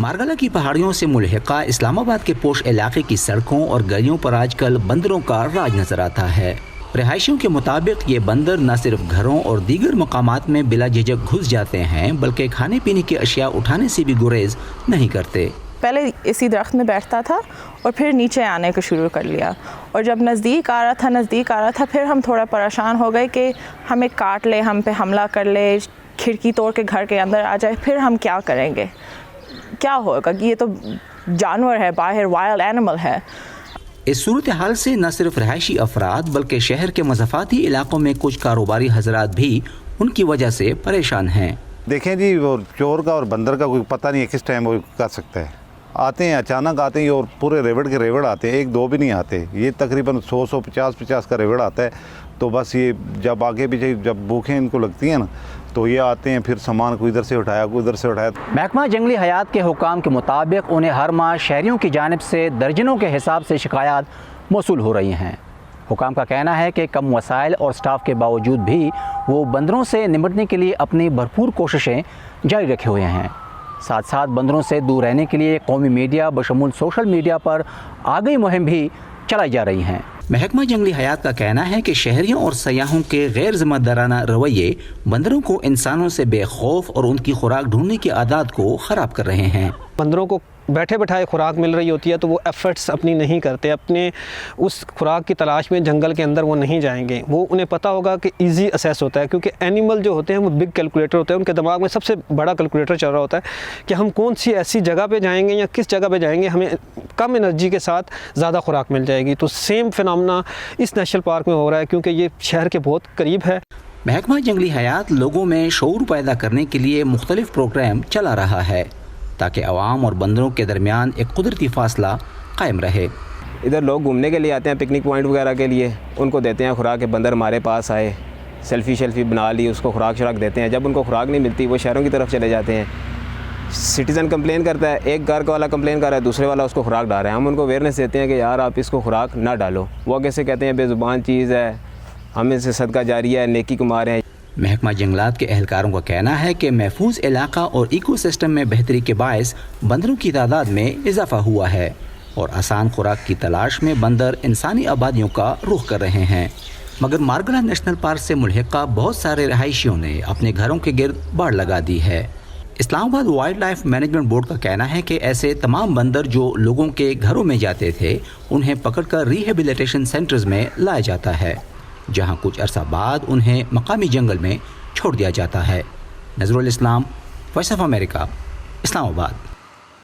مارگلہ کی پہاڑیوں سے ملحقہ اسلام آباد کے پوش علاقے کی سڑکوں اور گلیوں پر آج کل بندروں کا راج نظر آتا ہے۔ رہائشیوں کے مطابق یہ بندر نہ صرف گھروں اور دیگر مقامات میں بلا جھجک گھس جاتے ہیں بلکہ کھانے پینے کی اشیاء اٹھانے سے بھی گریز نہیں کرتے۔ پہلے اسی درخت میں بیٹھتا تھا اور پھر نیچے آنے کو شروع کر لیا، اور جب نزدیک آ رہا تھا پھر ہم تھوڑا پریشان ہو گئے کہ ہمیں کاٹ لے، ہم پہ حملہ کر لے، کھڑکی توڑ کے گھر کے اندر آ جائے، پھر ہم کیا کریں گے، کیا ہوگا کہ یہ تو جانور ہے، باہر وائلڈ اینیمل ہے۔ اس صورتحال سے نہ صرف رہائشی افراد بلکہ شہر کے مضافاتی علاقوں میں کچھ کاروباری حضرات بھی ان کی وجہ سے پریشان ہیں۔ دیکھیں جی، وہ چور کا اور بندر کا کوئی پتہ نہیں ہے کس ٹائم وہ کر سکتا ہے، آتے ہیں اچانک آتے ہیں اور پورے ریوڑ کے ریوڑ آتے ہیں، ایک دو بھی نہیں آتے، یہ تقریباً 100 50 کا ریوڑ آتا ہے۔ تو بس یہ جب آگے پیچھے جب بھوکیں ان کو لگتی ہیں نا تو یہ آتے ہیں، پھر سامان کو ادھر سے اٹھایا کوئی ادھر سے اٹھایا۔ محکمہ جنگلی حیات کے حکام کے مطابق انہیں ہر ماہ شہریوں کی جانب سے درجنوں کے حساب سے شکایات موصول ہو رہی ہیں۔ حکام کا کہنا ہے کہ کم وسائل اور سٹاف کے باوجود بھی وہ بندروں سے نمٹنے کے لیے اپنی بھرپور کوششیں جاری رکھے ہوئے ہیں۔ ساتھ ساتھ بندروں سے دور رہنے کے لیے قومی میڈیا بشمول سوشل میڈیا پر آگاہی مہم بھی چلائی جا رہی ہیں۔ محکمہ جنگلی حیات کا کہنا ہے کہ شہریوں اور سیاحوں کے غیر ذمہ دارانہ رویے بندروں کو انسانوں سے بے خوف اور ان کی خوراک ڈھونڈنے کی عادات کو خراب کر رہے ہیں۔ بندروں کو بیٹھے بٹھائے خوراک مل رہی ہوتی ہے تو وہ ایفرٹس اپنی نہیں کرتے، اپنے اس خوراک کی تلاش میں جنگل کے اندر وہ نہیں جائیں گے۔ وہ انہیں پتہ ہوگا کہ ایزی اسیس ہوتا ہے، کیونکہ اینیمل جو ہوتے ہیں وہ بگ کیلکولیٹر ہوتے ہیں، ان کے دماغ میں سب سے بڑا کیلکولیٹر چل رہا ہوتا ہے کہ ہم کون سی ایسی جگہ پہ جائیں گے یا کس جگہ پہ جائیں گے ہمیں کم انرجی کے ساتھ زیادہ خوراک مل جائے گی۔ تو سیم فنامنا اس نیشنل پارک میں ہو رہا ہے کیونکہ یہ شہر کے بہت قریب ہے۔ محکمہ جنگلی حیات لوگوں میں شعور پیدا کرنے کے لیے مختلف پروگرام چلا رہا ہے تاکہ عوام اور بندروں کے درمیان ایک قدرتی فاصلہ قائم رہے۔ ادھر لوگ گھومنے کے لیے آتے ہیں، پکنک پوائنٹ وغیرہ کے لیے، ان کو دیتے ہیں خوراک، بندر ہمارے پاس آئے، سیلفی بنا لی، اس کو خوراک دیتے ہیں۔ جب ان کو خوراک نہیں ملتی وہ شہروں کی طرف چلے جاتے ہیں۔ سٹیزن کمپلین کرتا ہے، ایک گھر والا کمپلین کر رہا ہے، دوسرے والا اس کو خوراک ڈال رہا ہے۔ ہم ان کو اویئرنیس دیتے ہیں کہ یار آپ اس کو خوراک نہ ڈالو، وہ آگے سے کہتے ہیں بے زبان چیز ہے، ہم اس سے صدقہ جاریہ ہے، نیکی کمار ہیں۔ محکمہ جنگلات کے اہلکاروں کا کہنا ہے کہ محفوظ علاقہ اور ایکو سسٹم میں بہتری کے باعث بندروں کی تعداد میں اضافہ ہوا ہے اور آسان خوراک کی تلاش میں بندر انسانی آبادیوں کا رخ کر رہے ہیں، مگر مارگلہ نیشنل پارک سے ملحقہ بہت سارے رہائشیوں نے اپنے گھروں کے گرد باڑ لگا دی ہے۔ اسلام آباد وائلڈ لائف مینجمنٹ بورڈ کا کہنا ہے کہ ایسے تمام بندر جو لوگوں کے گھروں میں جاتے تھے انہیں پکڑ کر ریہیبلیٹیشن سینٹرز میں لایا جاتا ہے، جہاں کچھ عرصہ بعد انہیں مقامی جنگل میں چھوڑ دیا جاتا ہے۔ نظر الاسلام، وائس آف امریکہ، اسلام آباد۔